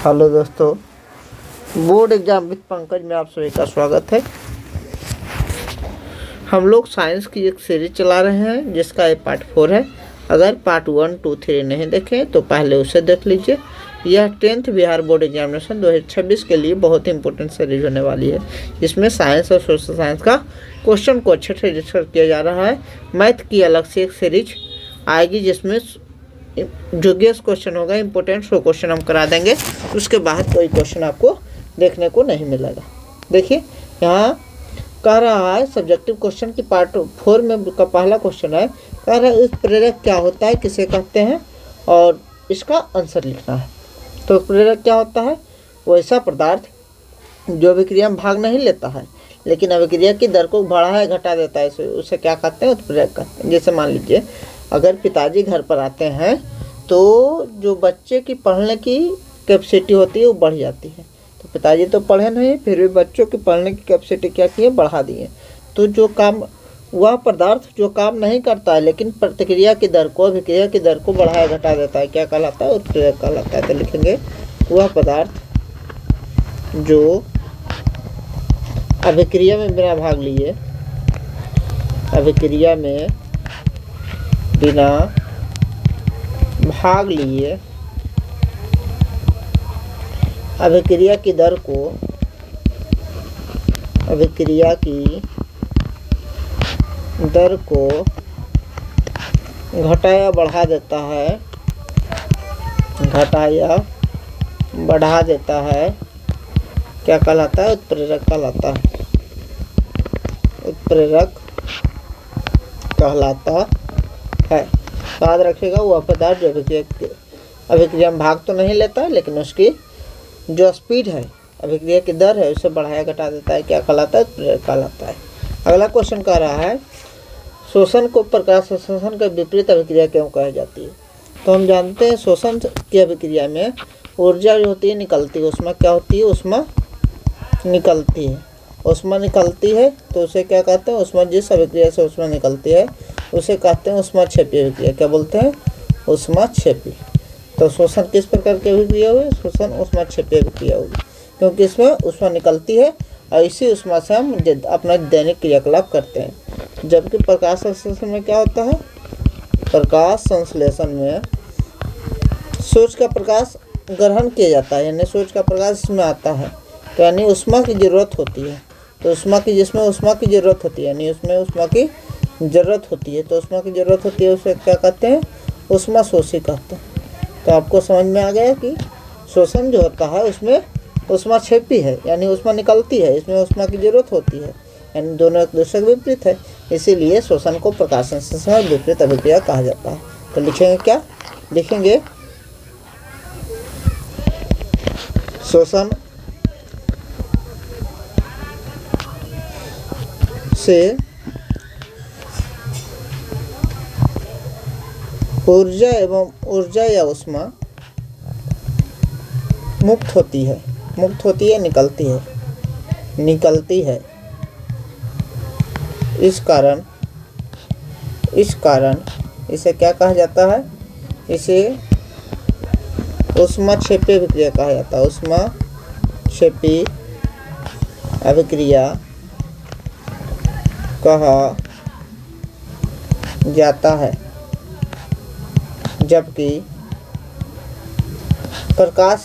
Hello दोस्तों, board exam with Pankaj में आप सभी का स्वागत है। हम लोग साइंस की एक सीरीज चला रहे हैं जिसका ये पार्ट 4 है। अगर पार्ट 1, 2, 3 नहीं देखें तो पहले उसे देख लीजिए। यह 10th बिहार बोर्ड एग्जामिनेशन 2026 के लिए बहुत ही इंपॉर्टेंट सीरीज होने वाली है। इसमें साइंस और सोशल साइंस का क्वेश्चन को अच्छे से डिस्कस किया जा रहा है। मैथ की अलग से एक सीरीज आएगी जिसमें जो गेस क्वेश्चन होगा इंपॉर्टेंट वो क्वेश्चन हम करा देंगे। उसके बाद कोई क्वेश्चन आपको देखने को नहीं मिलेगा। देखिए यहाँ कह रहा है सब्जेक्टिव क्वेश्चन की पार्ट 4 में का पहला क्वेश्चन है। कह रहा है इस प्रेरक क्या होता है, किसे कहते हैं, और इसका आंसर लिखना है। तो प्रेरक क्या होता है? वो ऐसा पदार्थ जो अभिक्रिया में भाग नहीं लेता है लेकिन अभिक्रिया की दर को बढ़ा या घटा देता है, उसे क्या कहते हैं? उत्प्रेरक कहते हैं। जैसे मान लीजिए अगर पिताजी घर पर आते हैं तो जो बच्चे की पढ़ने की कैपेसिटी होती है वो बढ़ जाती है। तो पिताजी तो पढ़े नहीं, फिर भी बच्चों की पढ़ने की कैपेसिटी क्या की है? बढ़ा दी है। तो जो काम वह पदार्थ जो काम नहीं करता है लेकिन प्रतिक्रिया की दर को, अभिक्रिया की दर को बढ़ाया घटा देता है, क्या कहलाता है? उत्प्रेरक कहलाता है। तो लिखेंगे वह पदार्थ जो अभिक्रिया में बिना भाग लिए, अभिक्रिया में बिना भाग लिए अभिक्रिया की दर को, अभिक्रिया की दर को घटाया बढ़ा देता है, घटाया बढ़ा देता है, क्या कहलाता है? उत्प्रेरक कहलाता है। उत्प्रेरक कहलाता है। याद रखिएगा वह पदार्थ जो अभिक्रिया में भाग तो नहीं लेता है लेकिन उसकी जो स्पीड है, अभिक्रिया की दर है, उसे बढ़ाया घटा देता है, क्या कहलाता है? उत्प्रेरक कहलाता है। अगला क्वेश्चन कह रहा है शोषण को प्रकाश संश्लेषण के विपरीत अभिक्रिया क्यों कही जाती है? तो हम जानते हैं शोषण की अभिक्रिया में ऊर्जा जो होती है निकलती है, उसमें क्या होती है? उसमें निकलती है। उष्मा निकलती है तो उसे क्या कहते हैं? उष्मा जिस अभिक्रिया से उष्मा निकलती है उसे कहते हैं उष्माक्षेपी अभिक्रिया। क्या बोलते हैं? उष्माक्षेपी। तो शोषण किस प्रकार की अभिक्रिया हुई? शोषण उष्माक्षेपी अभिक्रिया होगी क्योंकि इसमें उष्मा निकलती है और इसी उष्मा से हम अपना दैनिक क्रियाकलाप करते हैं। जबकि प्रकाश संश्लेषण में क्या होता है? प्रकाश संश्लेषण में सूर्य का प्रकाश ग्रहण किया जाता है, यानी सूर्य का प्रकाश इसमें आता है, तो यानी उष्मा की ज़रूरत होती है। तो उष्मा की, जिसमें उष्मा की ज़रूरत होती है, यानी उसमें उष्मा की ज़रूरत होती है, तो उष्मा की ज़रूरत होती है उसे क्या कहते हैं? उष्मा शोषी कहते हैं। तो आपको समझ में आ गया कि शोषण जो होता है उसमें उष्माक्षेपी है, यानी उष्मा निकलती है, इसमें उष्मा की ज़रूरत होती है, यानी दोनों एक दूसरे के विपरीत है। इसीलिए शोषण को प्रकाश संश्लेषण और विपरीत अभिक्रिया कहा जाता है। तो लिखेंगे क्या? लिखेंगे शोषण से ऊर्जा एवं ऊर्जा या उष्मा मुक्त होती है, निकलती है, निकलती है। इस कारण इसे क्या कहा जाता है? इसे उष्माक्षेपी अभिक्रिया कहा जाता है। उष्माक्षेपी अभिक्रिया कहा जाता है। जबकि प्रकाश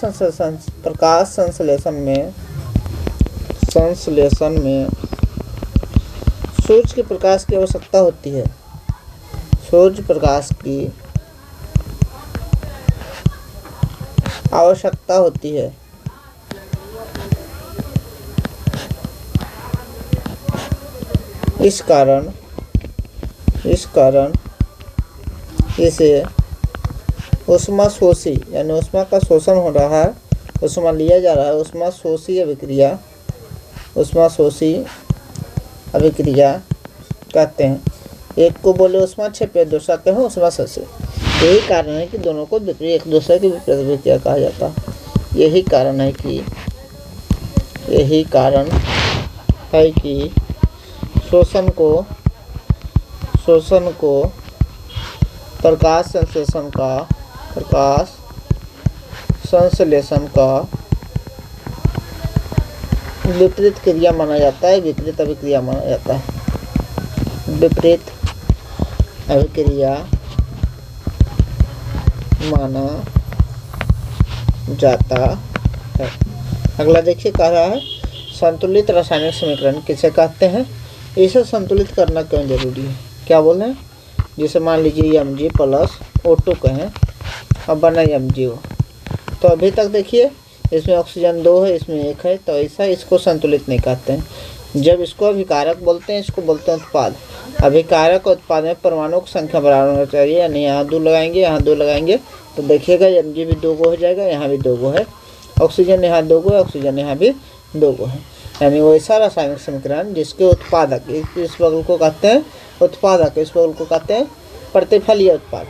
संश्लेषण में सूर्य के प्रकाश की आवश्यकता होती है। सूर्य प्रकाश की आवश्यकता होती है। इस कारण इसे उष्मा शोषी, यानी उष्मा का शोषण हो रहा है, उष्मा लिया जा रहा है, उष्मा शोषी अभिक्रिया कहते हैं। एक को बोले उष्माक्षेपी, दूसरा कहते हैं उष्मा शोषी। यही कारण है कि दोनों को विपरीत, एक दूसरे के विपरीत अभिक्रिया कहा जाता है। यही कारण है कि शोषण को प्रकाश संश्लेषण का विपरीत क्रिया माना जाता है, विपरीत अभिक्रिया माना जाता है, विपरीत अभिक्रिया माना जाता है। अगला देखिए, कह रहा है संतुलित रासायनिक समीकरण किसे कहते हैं, इसे संतुलित करना क्यों जरूरी है। क्या बोल रहे हैं, जैसे मान लीजिए Mg प्लस O2 कहें और बना MgO, तो अभी तक देखिए इसमें ऑक्सीजन 2 है, इसमें 1 है, तो ऐसा इसको संतुलित नहीं कहते हैं। जब इसको अभिकारक बोलते हैं, इसको बोलते हैं उत्पाद। अभिकारक और उत्पाद में परमाणु की संख्या बराबर होना चाहिए, यानी यहाँ 2 लगाएंगे, यहाँ 2 लगाएंगे तो देखिएगा Mg भी 2 हो जाएगा, यहाँ भी 2 है, ऑक्सीजन यहाँ 2 है, ऑक्सीजन यहाँ भी 2 है, यानी वैसा रासायनिक समीकरण जिसके उत्पादक, इस बगल को कहते हैं उत्पादक, इस बगल को कहते हैं प्रतिफलीय उत्पाद,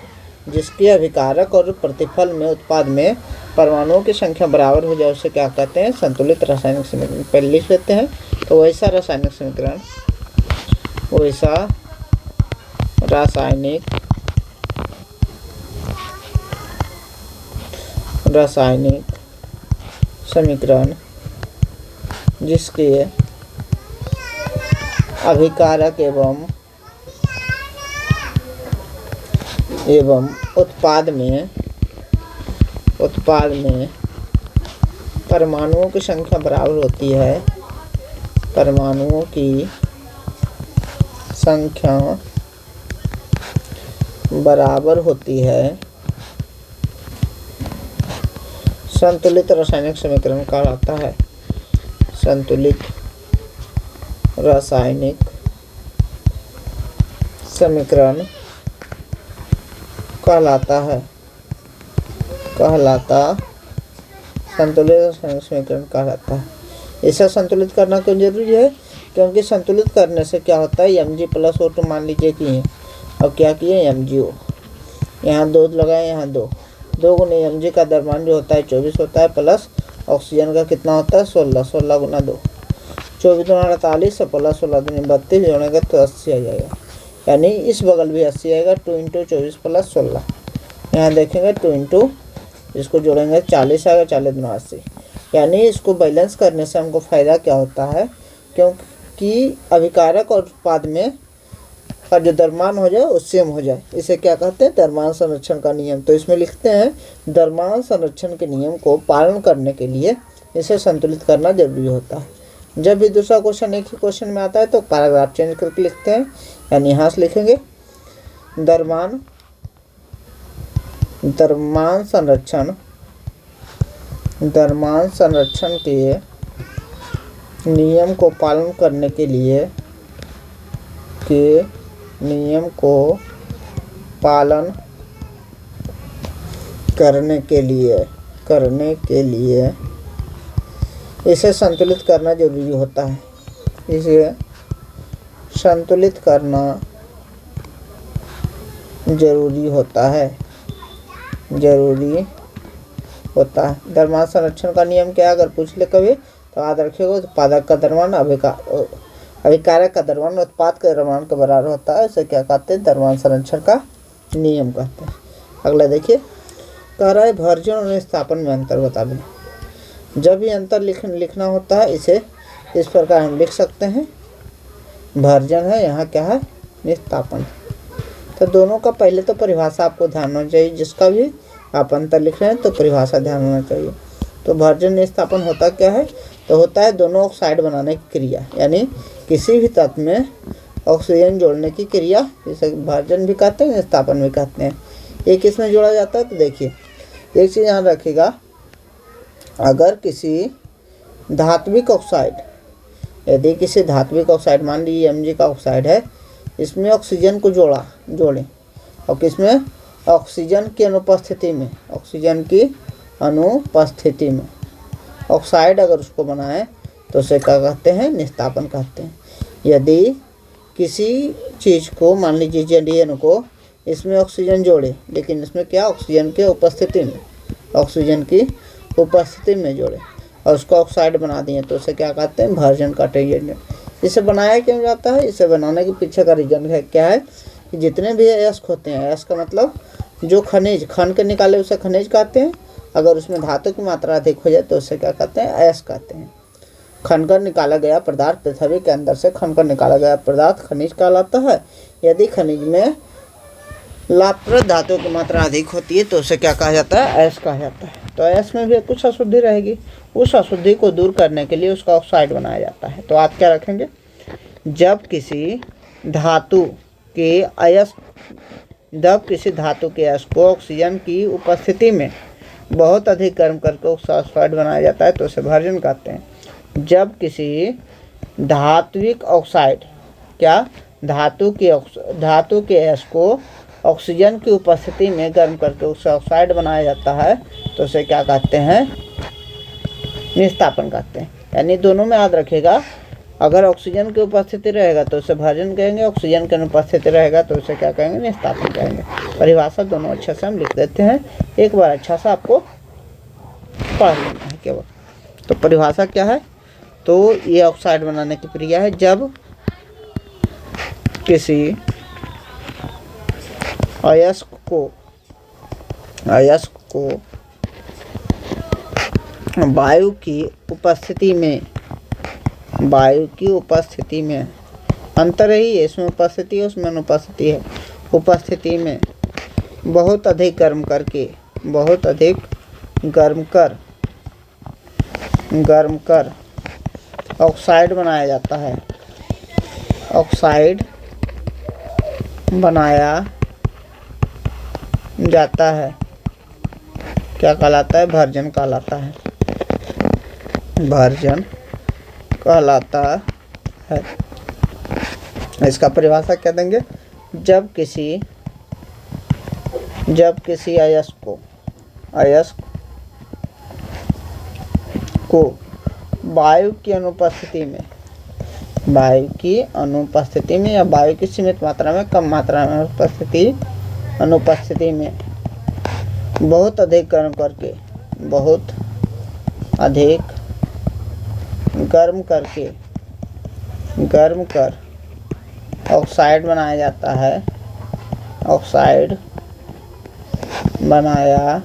जिसके अभिकारक और प्रतिफल में उत्पाद में परमाणुओं की संख्या बराबर हो जाए, उसे क्या कहते हैं, संतुलित रासायनिक समीकरण। पहले लिख लेते हैं, तो वैसा रासायनिक समीकरण, वैसा रासायनिक समीकरण जिसके अभिकारक एवं उत्पाद में परमाणुओं की संख्या बराबर होती है, परमाणुओं की संख्या बराबर होती है, संतुलित रासायनिक समीकरण कहलाता है, संतुलित रासायनिक समीकरण कहलाता है, संतुलित रासायनिक समीकरण कहलाता है। इसे संतुलित करना क्यों जरूरी है, क्योंकि संतुलित करने से क्या होता है, Mg प्लस O2 मान लीजिए कि है, अब क्या किए MgO, यहाँ 2 लगाए, यहाँ 2 गुने Mg का द्रव्यमान जो होता है 24 होता है, प्लस ऑक्सीजन का कितना होता है 16 गुना 2, 24 दूना 48 प्लस 16 दूनी 32 जोड़ेंगे तो 80 आ जाएगा, यानी इस बगल भी 80 आएगा, 2 × 24 प्लस 16, यहाँ देखेंगे 2 × इसको जोड़ेंगे 40 आएगा, 40 दूना 80, यानी इसको बैलेंस करने से हमको फ़ायदा क्या होता है, क्योंकि अभिकारक और उत्पाद में का जो द्रव्यमान हो जाए वो सेम हो जाए, इसे क्या कहते हैं, द्रव्यमान संरक्षण का नियम। तो इसमें लिखते हैं द्रव्यमान संरक्षण के नियम को पालन करने के लिए इसे संतुलित करना जरूरी होता है। जब भी दूसरा क्वेश्चन एक ही क्वेश्चन में आता है तो पैराग्राफ चेंज करके लिखते हैं, यानी यहाँ से लिखेंगे द्रव्यमान संरक्षण के नियम को पालन करने के लिए इसे संतुलित करना जरूरी होता है, इसे संतुलित करना जरूरी होता है। द्रव्यमान संरक्षण का नियम क्या है, अगर पूछ ले कभी तो याद रखिएगा, उत्पादक का द्रव्यमान अभिकारक का द्रव्यमान उत्पाद के द्रव्यमान के बराबर होता है, इसे क्या कहते हैं, द्रव्यमान संरक्षण का नियम कहते हैं। अगला देखिए, कह रहा है भर्जन और निस्तापन में अंतर बता दें। जब भी अंतर लिखना होता है इसे इस प्रकार हम लिख सकते हैं, भर्जन है, यहाँ क्या है, निस्तापन। तो दोनों का पहले तो परिभाषा आपको ध्यान होना चाहिए, जिसका भी आप अंतर लिख रहे हैं तो परिभाषा ध्यान होना चाहिए। तो भर्जन निस्तापन होता क्या है, तो होता है दोनों ऑक्साइड बनाने की क्रिया, यानी किसी भी तत्व में ऑक्सीजन जोड़ने की क्रिया, जिसे भर्जन भी कहते हैं, निस्तापन भी कहते हैं। एक इसमें जोड़ा जाता है, तो देखिए एक चीज़ ध्यान रखिएगा, अगर किसी धात्विक ऑक्साइड, यदि किसी धात्विक ऑक्साइड, मान लीजिए Mg का ऑक्साइड है, इसमें ऑक्सीजन को जोड़ें और किसमें, ऑक्सीजन की अनुपस्थिति में ऑक्साइड अगर उसको बनाए तो उसे क्या कहते हैं, निस्तापन कहते हैं। यदि किसी चीज़ को, मान लीजिए जलीयन को, इसमें ऑक्सीजन जोड़े लेकिन इसमें क्या, ऑक्सीजन की उपस्थिति में जोड़े और उसको ऑक्साइड बना दिए तो उसे क्या कहते हैं, भर्जन कहते हैं। इसे बनाया क्यों जाता है, इसे बनाने के पीछे का रीजन है क्या है, कि जितने भी अयस्क होते हैं, अयस्क का मतलब जो खनिज, खन के निकाले उसे खनिज कहते हैं, अगर उसमें धातु की मात्रा अधिक हो जाए तो उसे क्या कहते हैं? अयस्क कहते हैं। खनकर निकाला गया पदार्थ, पृथ्वी के अंदर से खनकर निकाला गया पदार्थ खनिज कहलाता है। यदि खनिज में लाभप्रद धातु की मात्रा अधिक होती है तो उसे क्या कहा जाता है? अयस्क कहा जाता है। तो अयस्क में भी कुछ अशुद्धि रहेगी, उस अशुद्धि को दूर करने के लिए उसका ऑक्साइड बनाया जाता है। तो आप क्या रखेंगे? जब किसी धातु के अयस्क को ऑक्सीजन की उपस्थिति में बहुत अधिक गर्म करके उसका ऑक्साइड बनाया जाता है तो उसे भर्जन कहते हैं। जब किसी धात्विक ऑक्साइड धातु के अयस्क को ऑक्सीजन की उपस्थिति में गर्म करके उससे ऑक्साइड बनाया जाता है तो उसे क्या कहते हैं? निस्तापन कहते हैं। यानी दोनों में याद रखेगा, अगर ऑक्सीजन की उपस्थिति रहेगा तो उसे भर्जन कहेंगे, ऑक्सीजन की अनुपस्थिति रहेगा तो उसे क्या कहेंगे? निस्तापन कहेंगे। परिभाषा दोनों अच्छे से हम लिख देते हैं, एक बार अच्छा सा आपको पढ़ लेना है केवल। तो परिभाषा क्या है? तो ये ऑक्साइड बनाने की प्रक्रिया है जब किसी अयस्क को वायु की उपस्थिति में अंतर ही है, इसमें उपस्थिति है उसमें अनुपस्थिति है। उपस्थिति में बहुत अधिक गर्म कर ऑक्साइड बनाया जाता है। ऑक्साइड बनाया जाता है क्या कहलाता है? भर्जन कहलाता है। भर्जन कहलाता है। इसका परिभाषा क्या देंगे? जब किसी अयस्क को वायु की अनुपस्थिति में या वायु की सीमित मात्रा में, कम मात्रा में अनुपस्थिति में बहुत अधिक गर्म कर ऑक्साइड बनाया जाता है। ऑक्साइड बनाया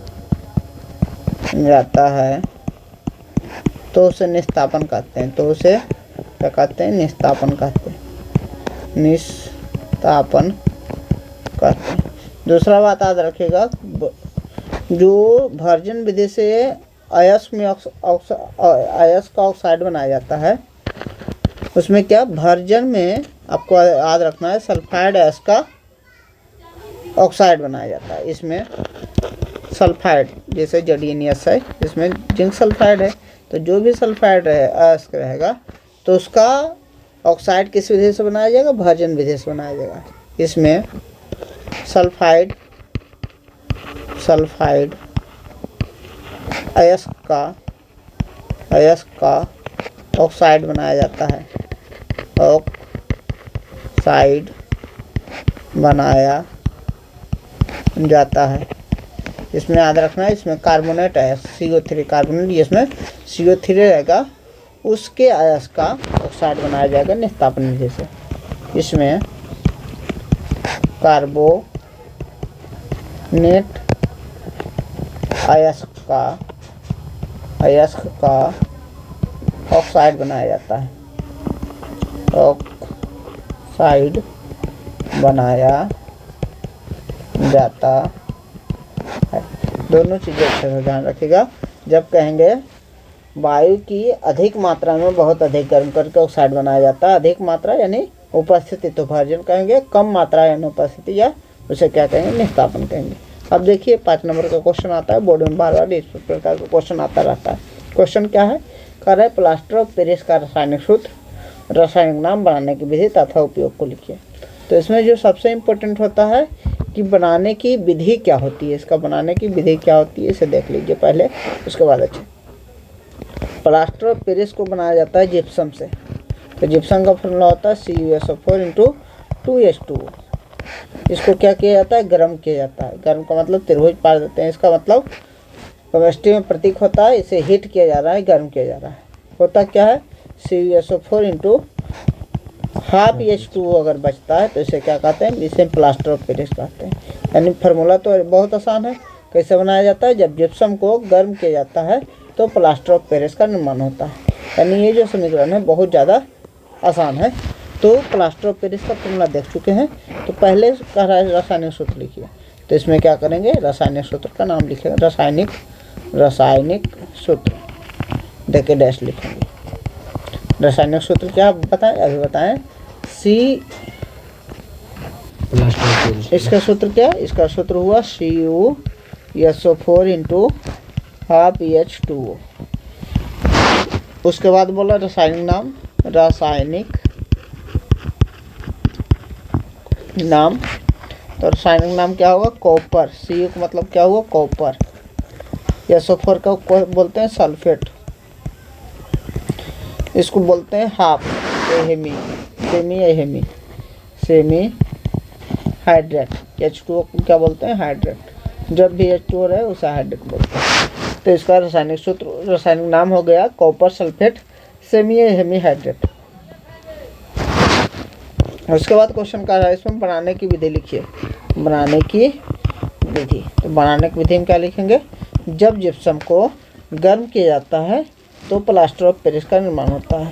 जाता है तो उसे निस्तापन कहते हैं। तो उसे क्या कहते हैं? निस्तापन कहते हैं। निस्तापन कहते हैं। दूसरा बात याद रखिएगा, जो भर्जन विधि से अयस्क का ऑक्साइड बनाया जाता है उसमें क्या भर्जन में आपको याद रखना है सल्फाइड अयस्क का ऑक्साइड बनाया जाता है। इसमें सल्फाइड जैसे जडीनियस है, इसमें जिंक सल्फाइड है, तो जो भी सल्फाइड अयस्क रहेगा तो उसका ऑक्साइड किस विधि से बनाया जाएगा? भर्जन विधि से बनाया जाएगा। इसमें सल्फाइड अयस्क का ऑक्साइड बनाया जाता है। ऑक्साइड बनाया जाता है। इसमें याद रखना है, इसमें कार्बोनेट है CO3 कार्बोनेट, जिसमें CO3 रहेगा उसके अयस्क का ऑक्साइड बनाया जाएगा निस्तापन विधि से। इसमें कार्बोनेट अयस्क का ऑक्साइड बनाया जाता है। ऑक्साइड बनाया जाता है। दोनों चीज़ें अच्छे से ध्यान रखिएगा। जब कहेंगे वायु की अधिक मात्रा में बहुत अधिक गर्म करके ऑक्साइड बनाया जाता है, अधिक मात्रा यानी उपस्थिति तो भर्जन कहेंगे, कम मात्रा यानी उपस्थिति या उसे क्या कहेंगे? निस्तापन कहेंगे। अब देखिए 5 नंबर का क्वेश्चन आता है बोर्ड में, बार बार इस प्रकार का क्वेश्चन आता रहता है। क्वेश्चन क्या है? कह रहा है प्लास्टर ऑफ पेरिस का रासायनिक सूत्र, रासायनिक नाम, बनाने की विधि तथा उपयोग को लिखिए। तो इसमें जो सबसे इम्पोर्टेंट होता है कि बनाने की विधि क्या होती है, इसका बनाने की विधि क्या होती है इसे देख लीजिए पहले, उसके बाद अच्छे। प्लास्टर ऑफ पेरिस को बनाया जाता है जिप्सम से। तो जिप्सम का फॉर्मूला होता है CuSO4 × 2H2O। इसको क्या किया जाता है? गर्म किया जाता है। गर्म का मतलब त्रिभुज पार देते हैं, इसका मतलब केमिस्ट्री में प्रतीक होता है, इसे हीट किया जा रहा है, गर्म किया जा रहा है। होता क्या है? CuSO4 × ½ H2O अगर बचता है तो इसे क्या कहते हैं? इसे प्लास्टर ऑफ पेरिस कहते हैं। यानी फार्मूला तो बहुत आसान है, कैसे बनाया जाता है? जब जिप्सम को गर्म किया जाता है तो प्लास्टर ऑफ पेरिस का निर्माण होता है। यानी ये जो समीकरण है बहुत ज़्यादा आसान है। तो प्लास्टर ऑफ पेरिस का फॉर्मूला देख चुके हैं। तो पहले कह रहा है रासायनिक सूत्र लिखिए, तो इसमें क्या करेंगे? रासायनिक सूत्र का नाम लिखेंगे, रासायनिक सूत्र देके डैश लिखेंगे। रासायनिक सूत्र क्या बताएं? अभी बताएं। इसका सूत्र क्या है? इसका सूत्र हुआ CuSO4 इंटू हाफ H2O। उसके बाद बोला रासायनिक नाम, तो रासायनिक नाम क्या होगा? कॉपर। Cu का मतलब क्या हुआ? कॉपर। SO4 का बोलते हैं सल्फेट, इसको बोलते हैं हाफ सेमी हाइड्रेट। H2O को क्या बोलते हैं? हाइड्रेट। जब भी H2O रहे उसे हाइड्रेट बोलते हैं। तो इसका रासायनिक नाम हो गया कॉपर सल्फेट सेमी हाइड्रेट। उसके बाद क्वेश्चन का है इसमें बनाने की विधि लिखिए। बनाने की विधि, तो बनाने की विधि में क्या लिखेंगे? जब जिप्सम को गर्म किया जाता है तो प्लास्टर ऑफ पेरिस का निर्माण होता है।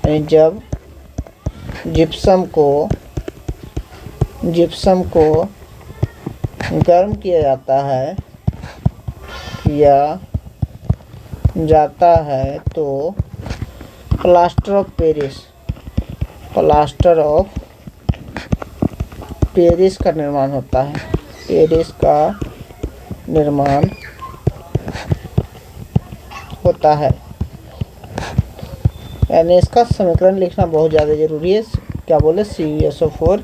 यानी जब जिप्सम को गर्म किया जाता है तो प्लास्टर ऑफ पेरिस का निर्माण होता है। पेरिस का निर्माण होता है। यानी इसका समीकरण लिखना बहुत ज़्यादा जरूरी है। क्या बोले? CuSO4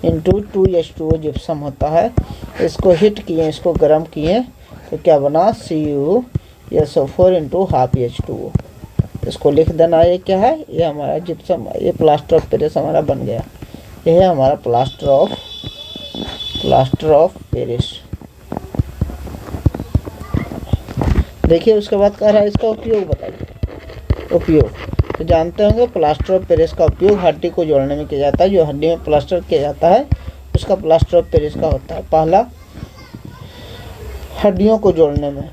इंटू 2H2O जिप्सम होता है। इसको हीट किए, इसको गर्म किए, तो क्या बना? CuSO4 into half H2O। इसको लिख देना। ये क्या है? ये हमारा जिप्सम, ये प्लास्टर ऑफ पेरिस हमारा बन गया। यह है हमारा प्लास्टर ऑफ पेरिस। देखिए उसके बाद कह रहा है इसका उपयोग बताइए। उपयोग तो जानते होंगे, प्लास्टर ऑफ पेरिस का उपयोग हड्डी को जोड़ने में किया जाता है। जो हड्डी में प्लास्टर किया जाता है उसका प्लास्टर ऑफ पेरिस का होता है। पहला, हड्डियों को जोड़ने में।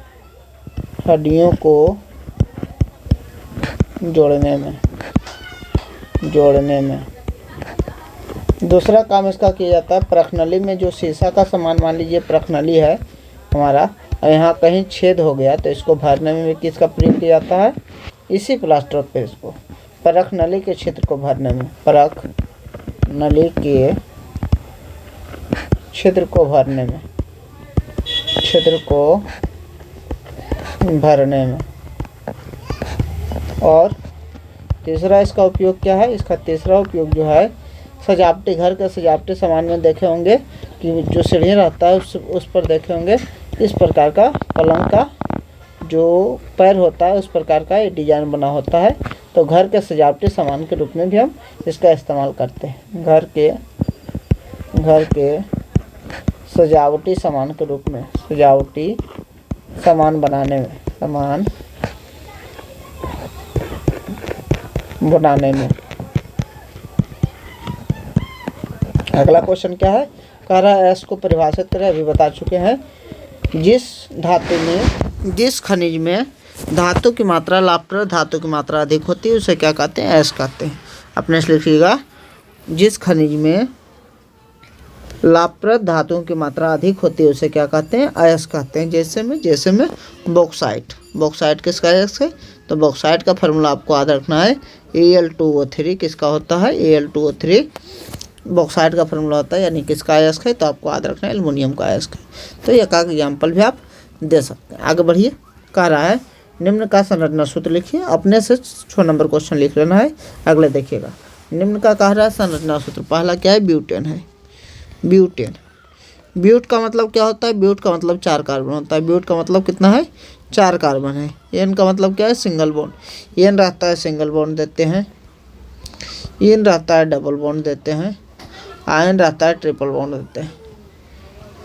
दूसरा काम इसका किया जाता है परखनली में। जो शीशा का सामान, मान लीजिए परखनली है हमारा, यहाँ कहीं छेद हो गया तो इसको भरने में भी किसका प्रयोग किया जाता है? इसी प्लास्टर ऑफ पेरिस को। परखनली के क्षेत्र को भरने में, और तीसरा इसका उपयोग क्या है? इसका तीसरा उपयोग जो है सजावटी, घर के सजावटी सामान में देखे होंगे कि जो सीढ़ी रहता है उस पर देखे होंगे इस प्रकार का पलंग का जो पैर होता है उस प्रकार का ये डिजाइन बना होता है। तो घर के सजावटी सामान के रूप में भी हम इसका इस्तेमाल करते हैं। घर के सजावटी सामान के रूप में, सजावटी सामान बनाने में। अगला क्वेश्चन क्या है? कह रहा है एस को परिभाषित करें। अभी बता चुके हैं। जिस खनिज में धातु की मात्रा, लाभप्रद धातु की मात्रा अधिक होती है उसे क्या कहते हैं? एस कहते हैं। अपने से लिखिएगा। जिस खनिज में लाभप्रद धातुओं की मात्रा अधिक होती है उसे क्या कहते हैं? अयस्क कहते हैं। जैसे में बॉक्साइट किसका अयस्क है? तो बॉक्साइट का फार्मूला आपको याद रखना है। Al2O3 किसका होता है? Al2O3 बॉक्साइट का फार्मूला होता है। यानी किसका अयस्क है? तो आपको याद रखना है एल्युमिनियम का अयस्क है। तो एक एग्जाम्पल भी आप दे सकते हैं। आगे बढ़िए। कह रहा है निम्न का संरचना सूत्र लिखिए। अपने से 6 नंबर क्वेश्चन लिख लेना है। अगले देखिएगा। निम्न का कह रहा है संरचना सूत्र। पहला क्या है? ब्यूटेन है। ब्यूट का मतलब क्या होता है? ब्यूट का मतलब 4 कार्बन होता है। ब्यूट का मतलब कितना है? 4 कार्बन है। एन का मतलब क्या है? Single bond. एन रहता है सिंगल बॉन्ड देते हैं, इन रहता है डबल बॉन्ड देते हैं, आयन रहता है ट्रिपल बॉन्ड देते हैं।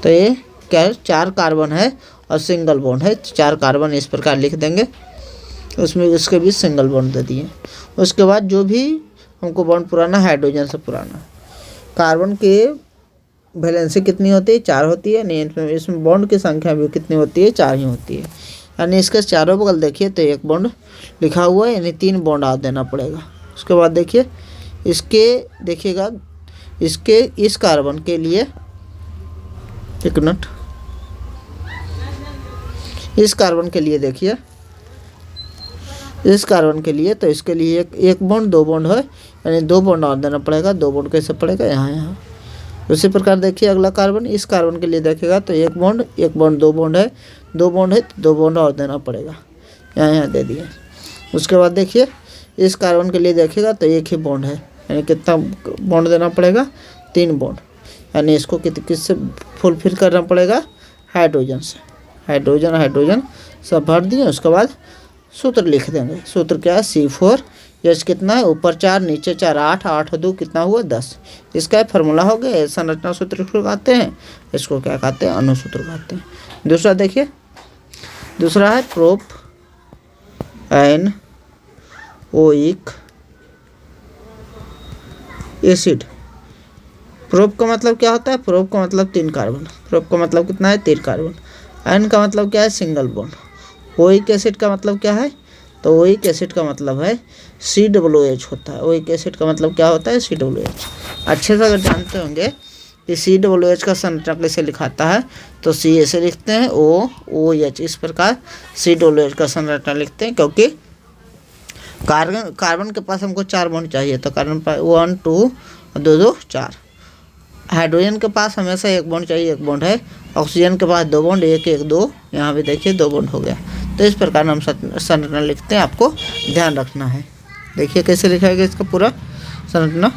तो ये क्या है? 4 कार्बन है और सिंगल बॉन्ड है। 4 कार्बन इस प्रकार लिख देंगे, उसमें उसके बीच सिंगल बॉन्ड दे दिए। उसके बाद जो भी हमको बॉन्ड पुराना, हाइड्रोजन से पुराना, कार्बन के वैलेंसी कितनी होती है, 4 होती है। नहीं, इसमें बॉन्ड की संख्या भी कितनी होती है, 4 ही होती है। यानी इसके चारों बगल देखिए तो एक बॉन्ड लिखा हुआ है, यानी 3 बॉन्ड आप देना पड़ेगा। उसके बाद देखिए इसके, देखिएगा इसके इस कार्बन के लिए, एक मिनट, इस कार्बन के लिए देखिए, इस कार्बन के लिए तो इसके लिए एक बॉन्ड 2 बॉन्ड है, यानी 2 बॉन्ड और देना पड़ेगा। 2 बॉन्ड कैसे पड़ेगा, यहाँ। उसी प्रकार देखिए अगला कार्बन, इस कार्बन के लिए देखेगा तो एक बॉन्ड 2 बॉन्ड है, 2 बॉन्ड है तो 2 बॉन्ड और देना पड़ेगा, यहाँ दे दिए। उसके बाद देखिए इस कार्बन के लिए देखेगा तो एक ही बॉन्ड है, यानी कितना बॉन्ड देना पड़ेगा, 3 बॉन्ड। यानी इसको किससे फुलफिल करना पड़ेगा, हाइड्रोजन से। हाइड्रोजन सब भर दिए। उसके बाद सूत्र लिख देंगे। सूत्र क्या है, C4H कितना है, ऊपर 4 नीचे 4, 8, 8 2 कितना हुआ, 10। इसका फार्मूला हो गया। संरचना सूत्र इसको कहते हैं, इसको क्या कहते हैं, अणुसूत्र कहते हैं। दूसरा देखिए, दूसरा है प्रोपैनोइक एसिड। प्रोप का मतलब क्या होता है, प्रोप का मतलब 3 कार्बन। प्रोप का मतलब कितना है, 3 कार्बन। आयन का मतलब क्या है, सिंगल बॉन्ड। ओइक एसिड का मतलब क्या है, तो ओइक एसिड का मतलब है COOH होता है। ओइक एसिड का मतलब क्या होता है, COOH। अच्छे से अगर जानते होंगे कि COOH का संरचना कैसे लिखाता है, तो C ऐसे लिखते हैं, OH इस प्रकार COOH का संरचना लिखते हैं, क्योंकि कार्बन के पास हमको 4 बॉन्ड चाहिए, तो कार्बन पर 1 2 2 2 4। हाइड्रोजन के पास हमेशा 1 बॉन्ड चाहिए, 1 बॉन्ड है। ऑक्सीजन के पास 2 बॉन्ड, 1 1 2, यहाँ भी देखिए 2 बॉन्ड हो गया। तो इस प्रकार हम संरचना लिखते हैं, आपको ध्यान रखना है। देखिए कैसे लिखाएगा इसका पूरा संरचना।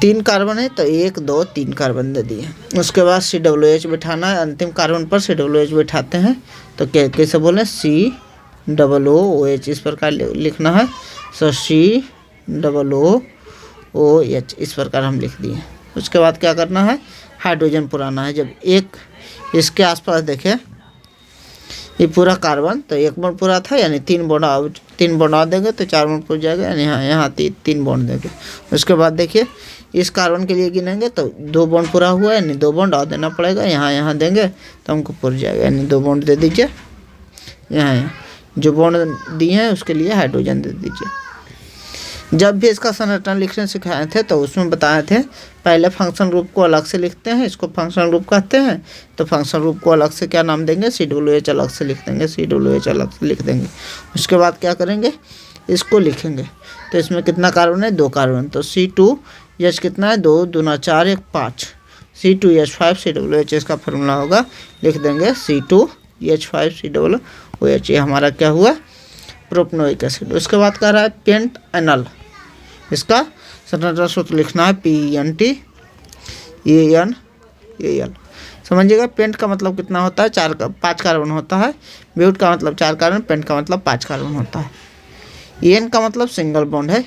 3 कार्बन है तो 1 2 3 कार्बन दे दिए। उसके बाद COOH बिठाना है, अंतिम कार्बन पर COOH बिठाते हैं, तो कैसे बोले, COOH इस प्रकार लिखना है। सो COOH इस प्रकार हम लिख दिए। उसके बाद क्या करना है, हाइड्रोजन पुराना है। जब एक इसके आसपास देखें ये पूरा कार्बन, तो 1 बॉन्ड पूरा था, यानी 3 बॉन्ड और देंगे तो 4 बॉन्ड पूरा जाएगा, यानी यहाँ 3 बॉन्ड देंगे। उसके बाद देखिए इस कार्बन के लिए गिनेंगे तो 2 बॉन्ड पूरा हुआ है, यानी 2 बॉन्ड और देना पड़ेगा, यहाँ देंगे तो हमको पूरा जाएगा, यानी 2 बॉन्ड दे दीजिए। यहाँ जो बॉन्ड दिए हैं उसके लिए हाइड्रोजन दे दीजिए। जब भी इसका संरचना लिखने सिखाए थे तो उसमें बताए थे, पहले फंक्शन ग्रुप को अलग से लिखते हैं, इसको फंक्शन ग्रुप कहते हैं। तो फंक्शन ग्रुप को अलग से क्या नाम देंगे, COOH अलग से लिख देंगे, COOH अलग से लिख देंगे। उसके बाद क्या करेंगे, इसको लिखेंगे। तो इसमें कितना कार्बन है, 2 कार्बन, तो C2H कितना है, 2 दूना 4 1 5, C2H5 COOH इसका फार्मूला होगा, लिख देंगे C2H5 COOH। ये हमारा क्या हुआ, प्रोपेनोइक एसिड। उसके बाद कह रहा है पेंटेनॉल, इसका संरचना सूत्र लिखना है PENTANAL। समझिएगा, पेंट का मतलब कितना होता है, 5 कार्बन होता है। ब्यूट का मतलब 4 कार्बन, पेंट का मतलब 5 कार्बन होता है। EN का मतलब सिंगल बॉन्ड है।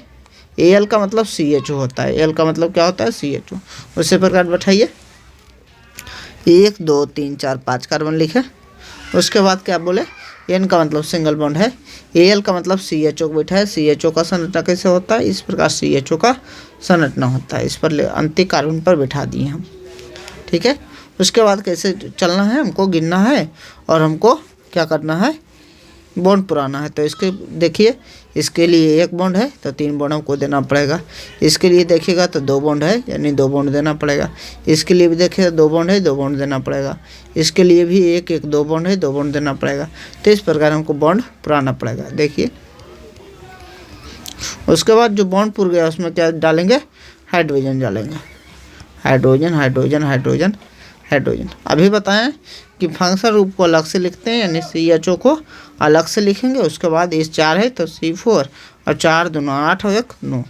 AL का मतलब CHO होता है। AL का मतलब क्या होता है, CHO। उसी प्रकार बैठाइए, 1 2 3 4 5 कार्बन लिखे। उसके बाद क्या बोले, N का मतलब सिंगल बॉन्ड है। AL का मतलब CHO को बैठा है। CHO का संरचना कैसे होता है, इस प्रकार CHO का संरचना होता है। इस पर अंतिम कार्बन पर बैठा दिए हम, ठीक है। उसके बाद कैसे चलना है, हमको गिनना है और हमको क्या करना है, बॉन्ड पुराना है। तो इसके देखिए, इसके लिए 1 बॉन्ड है तो 3 बॉन्ड हमको देना पड़ेगा। इसके लिए देखिएगा तो 2 बॉन्ड है, यानी 2 बॉन्ड देना पड़ेगा। इसके लिए भी देखिएगा 2 बॉन्ड है, 2 बॉन्ड देना पड़ेगा। इसके लिए भी 1 1 2 बॉन्ड है, 2 बॉन्ड देना पड़ेगा। तो इस प्रकार हमको बॉन्ड पुराना पड़ेगा। देखिए उसके बाद जो बॉन्ड पुर गया उसमें क्या डालेंगे, हाइड्रोजन डालेंगे। Hydrogen hydrogen hydrogen hydrogen. अभी बताएं कि फंक्शन रूप को अलग से लिखते हैं, यानी CHO को अलग से लिखेंगे। उसके बाद इस 4 है तो C4 और 4 दूना 8 और 1 9,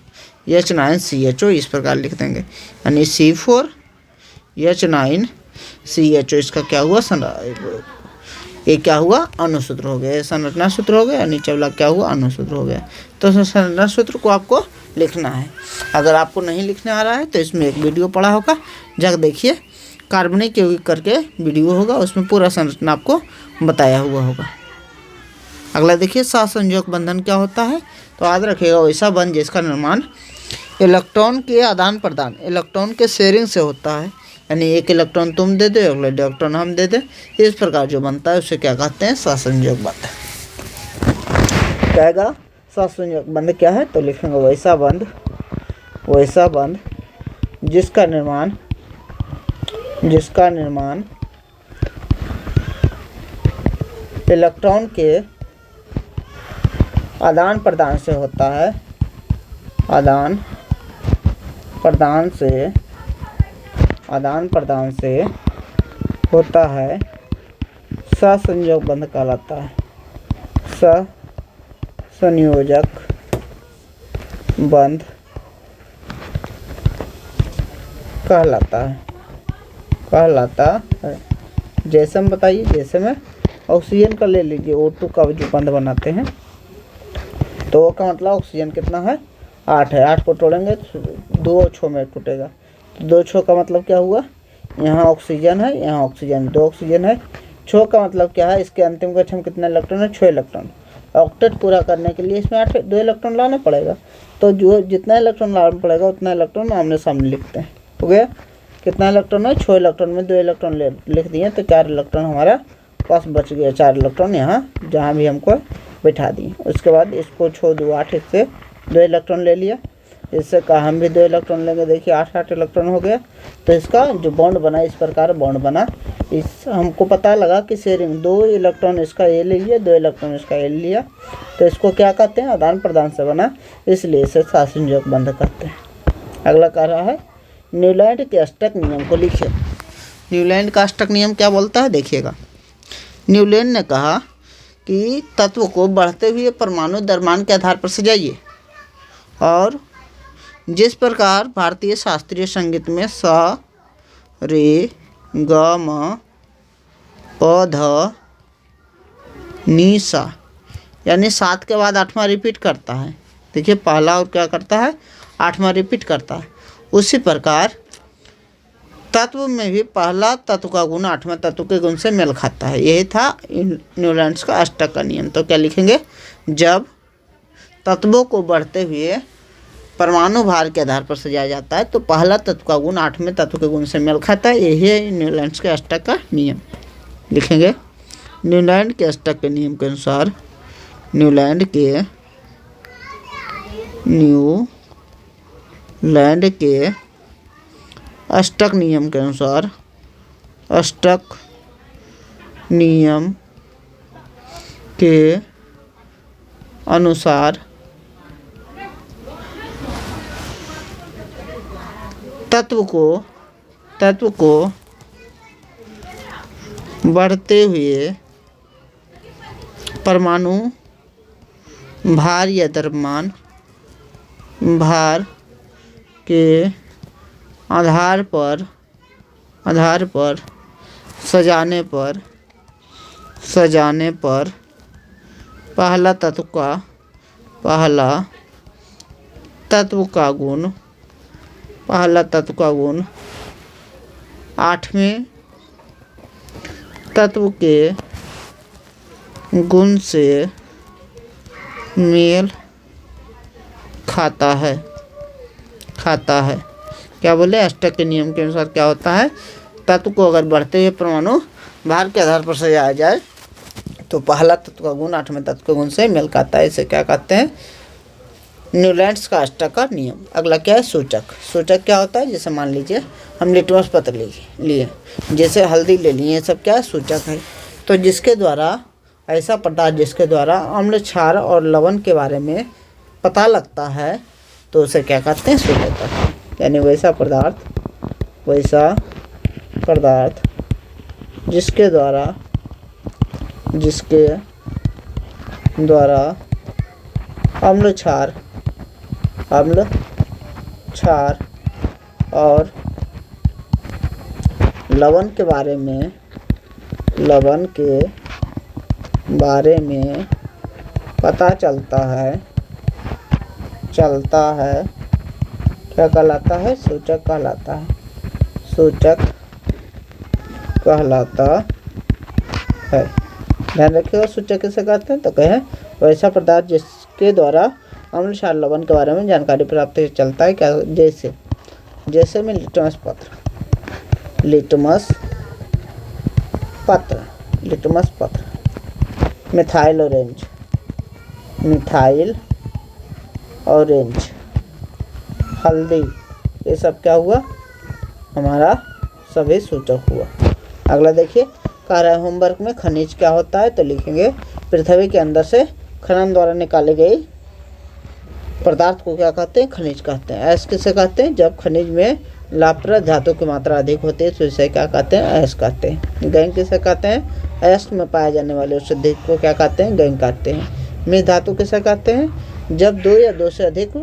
H9CHO इस प्रकार लिख देंगे, यानी C4H9CHO। इसका क्या हुआ, ये क्या हुआ, अणुसूत्र हो गया। संरचना सूत्र हो गया, यानी चवला क्या हुआ, अणुसूत्र हो गया। तो संरचना सूत्र को आपको लिखना है। अगर आपको नहीं लिखने आ रहा है तो इसमें एक वीडियो पड़ा होगा, जाकर देखिए, कार्बनिक यौगिक करके वीडियो होगा, उसमें पूरा संरचना आपको बताया हुआ होगा। अगला देखिए, सहसंयोजक बंधन क्या होता है। तो याद रखिएगा, वैसा बंध जिसका निर्माण इलेक्ट्रॉन के आदान प्रदान, इलेक्ट्रॉन के शेयरिंग से होता है। यानी एक इलेक्ट्रॉन तुम दे दो, अगला इलेक्ट्रॉन हम दे दें, इस प्रकार जो बनता है उसे क्या कहते हैं, सहसंयोजक बंध। कहेगा सहसंयोजक बंध क्या है, तो लिखेंगे वैसा बंध जिसका निर्माण इलेक्ट्रॉन के आदान प्रदान से होता है, आदान प्रदान से होता है, सहसंयोजक बंध कहलाता है, सहसंयोजक बंध कहलाता है। जैसे हम बताइए, जैसे में ऑक्सीजन का ले लीजिए, O2 का जो बंध बनाते हैं, तो O का मतलब ऑक्सीजन कितना है, 8 है। 8 को तोड़ेंगे 2 छो में टूटेगा, तो 2 छो का मतलब क्या हुआ, यहाँ ऑक्सीजन है, यहाँ ऑक्सीजन, 2 ऑक्सीजन है। छो का मतलब क्या है, इसके अंतिम कक्षा में कितना इलेक्ट्रॉन है, 6 इलेक्ट्रॉन। ऑक्टेट पूरा करने के लिए इसमें 2 इलेक्ट्रॉन लाना पड़ेगा, तो जो जितना इलेक्ट्रॉन लाना पड़ेगा उतना इलेक्ट्रॉन आमने सामने लिखते हैं। हो गया, कितना इलेक्ट्रॉन है, 6 इलेक्ट्रॉन में 2 इलेक्ट्रॉन लिख दिए, तो 4 इलेक्ट्रॉन हमारा पास बच गया। 4 इलेक्ट्रॉन यहाँ जहाँ भी हमको बैठा दिए। उसके बाद इसको 6 2 8, इससे 2 इलेक्ट्रॉन ले लिया, इससे कहा हम भी 2 इलेक्ट्रॉन लेंगे, देखिए 8 इलेक्ट्रॉन हो गया। तो इसका जो बॉन्ड बना, इस प्रकार बॉन्ड बना। इस हमको पता लगा कि शेयरिंग, 2 इलेक्ट्रॉन इसका ए ले लिया, 2 इलेक्ट्रॉन इसका ए लिया, तो इसको क्या कहते हैं, आदान प्रदान से बना, इसलिए इसे सहसंयोजक बंध कहते हैं। अगला कह रहा है न्यूलैंड के अष्टक नियम को लिखिए। न्यूलैंड का अष्टक नियम क्या बोलता है, देखिएगा। न्यूलैंड ने कहा कि तत्व को बढ़ते हुए परमाणु द्रव्यमान के आधार पर सजाइए, और जिस प्रकार भारतीय शास्त्रीय संगीत में सा रे ग म प ध नि सा, यानी 7 के बाद 8वां रिपीट करता है। देखिए पहला और क्या करता है, 8वां रिपीट करता है। उसी प्रकार तत्व में भी पहला तत्व का गुण 8वें तत्व के गुण से मेल खाता है। यही था न्यूलैंड का अष्टक का नियम। तो क्या लिखेंगे, जब तत्वों को बढ़ते हुए परमाणु भार के आधार पर सजाया जाता है, तो पहला तत्व का गुण 8वें तत्व के गुण से मेल खाता है। यही है न्यूलैंड के अष्टक का नियम। लिखेंगे न्यूलैंड के अष्टक के नियम के अनुसार, न्यूलैंड के अष्टक नियम के अनुसार, अष्टक नियम के अनुसार तत्व को बढ़ते हुए परमाणु भार या द्रव्यमान भार के आधार पर सजाने पर पहला तत्व का गुण 8वें तत्व के गुण से मेल खाता है। क्या बोले, अष्टक के नियम के अनुसार क्या होता है, तत्व को अगर बढ़ते हुए परमाणु भार के आधार पर सजाया जाए, तो पहला तत्व का गुण 8वें तत्व के गुण से मेल खाता है। इसे क्या कहते हैं, न्यूलैंड का अष्टक का नियम। अगला क्या है, सूचक। सूचक क्या होता है, जैसे मान लीजिए हम लिटमस पत्र लिए, जैसे हल्दी ले लिए, ये सब क्या है, सूचक है। तो जिसके द्वारा, ऐसा पदार्थ जिसके द्वारा अम्ल, क्षार और लवण के बारे में पता लगता है, तो उसे क्या कहते हैं, सूचक। यानी वैसा पदार्थ जिसके द्वारा अम्ल, क्षार और लवण के बारे में पता चलता है, क्या कहलाता है, सूचक कहलाता है। ध्यान रखिएगा, सूचक किसे कहते हैं, तो कहें वैसा पदार्थ जिसके द्वारा अम्ल, क्षार, लवण के बारे में जानकारी प्राप्त चलता है। क्या, जैसे में लिटमस पत्र। लिटमस पत्र, लिटमस पत्र। Methyl orange, methyl orange. हल्दी, ये सब क्या हुआ, हमारा सभी सूचक हुआ। अगला देखिए, कह रहा है होमवर्क में खनिज क्या होता है, तो लिखेंगे पृथ्वी के अंदर से खनन द्वारा निकाली गई पदार्थ को क्या कहते हैं, खनिज कहते हैं। अयस्क किसे कहते हैं, जब खनिज में लाभप्रद धातु की मात्रा अधिक होती है तो इसे क्या कहते हैं, अयस्क कहते हैं। गैंग किसे कहते हैं, अयस्क में पाए जाने वाले उस अधिक को क्या कहते हैं, गैंग कहते हैं। मिश्र धातु किसे कहते हैं, जब दो या दो से अधिक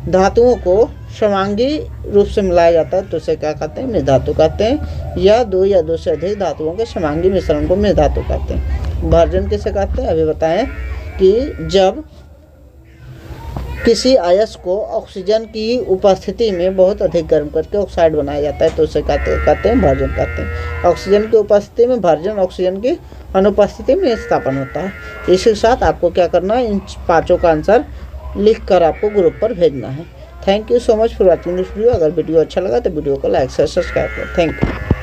धातुओं को समांगी रूप से मिलाया जाता है तो उसे क्या कहते हैं, मिश्र धातु कहते हैं। या दो या दो से अधिक धातुओं के समांगी मिश्रण को मिश्र धातु कहते हैं। भर्जन किसे कहते हैं, अभी बताएं कि जब किसी अयस्क को ऑक्सीजन की उपस्थिति में बहुत अधिक गर्म करके ऑक्साइड बनाया जाता है तो उसे कहते हैं भर्जन कहते हैं। ऑक्सीजन की उपस्थिति में भर्जन, ऑक्सीजन की अनुपस्थिति में स्थापन होता है। इसी के साथ आपको क्या करना है, इन पांचों का आंसर लिख कर आपको ग्रुप पर भेजना है। Thank you so much for watching this video. अगर वीडियो अच्छा लगा तो वीडियो को लाइक से सब्सक्राइब करें। Thank you.